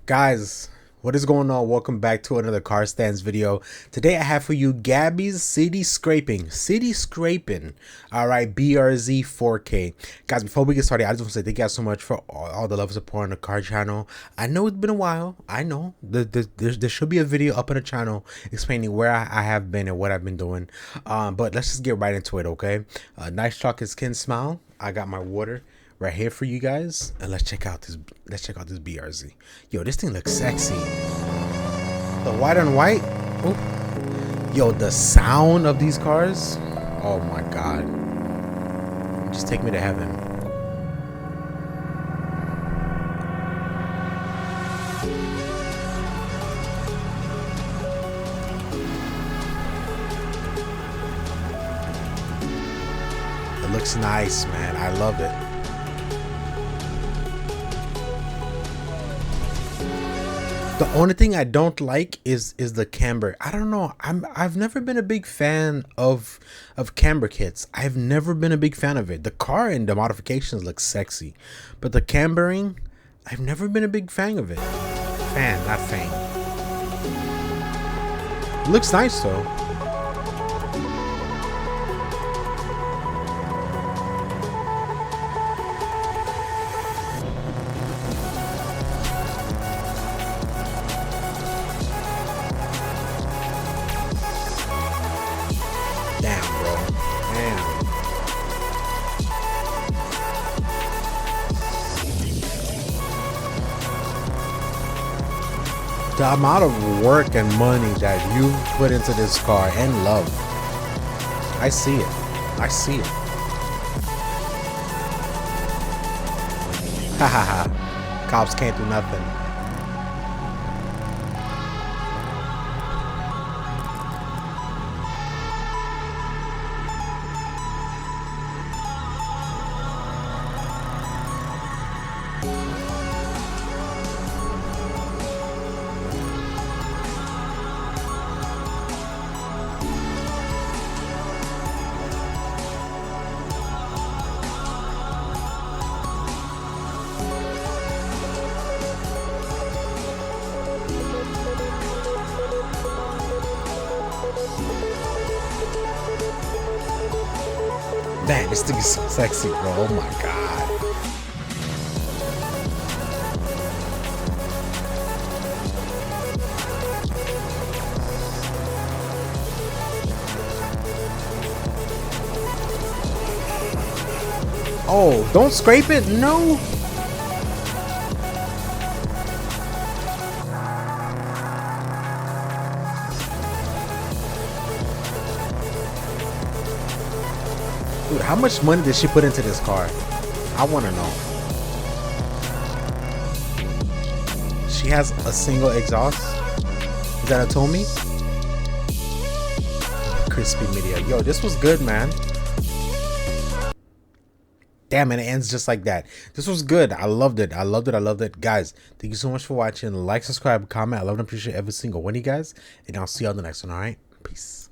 Guys, what is going on? Welcome back to another car stands video. Today I have for you Gabby's city scraping. All right, BRZ 4K. Guys, before we get started, I just want to say thank you guys so much for all the love and support on the car channel. I know it's been a while. I know there should be a video up on the channel explaining where I have been and what I've been doing. But let's just get right into it, okay? Nice chocolate skin smile. I got my water right here for you guys, and let's check out this BRZ. Yo, this thing looks sexy. The white on white. Ooh. Yo, the sound of these cars. Oh my god. Just take me to heaven. It looks nice, man. I love it. The only thing I don't like is the camber. I don't know. I've never been a big fan of camber kits. I've never been a big fan of it. The car and the modifications look sexy, but the cambering, I've never been a big fan of it. Fan, not fan. Looks nice though. Damn, bro. Damn. The amount of work and money that you put into this car and love. I see it. I see it. Ha ha ha. Cops can't do nothing. Man, this thing is so sexy, bro. Oh my god. Oh, don't scrape it. No. Dude, how much money did she put into this car? I want to know. She has a single exhaust. Is that a Tommy? Crispy media. Yo, this was good, man. Damn, and it ends just like that. This was good. I loved it. I loved it. I loved it. Guys, thank you so much for watching. Like, subscribe, comment. I love and appreciate every single one of you guys. And I'll see you on the next one, all right? Peace.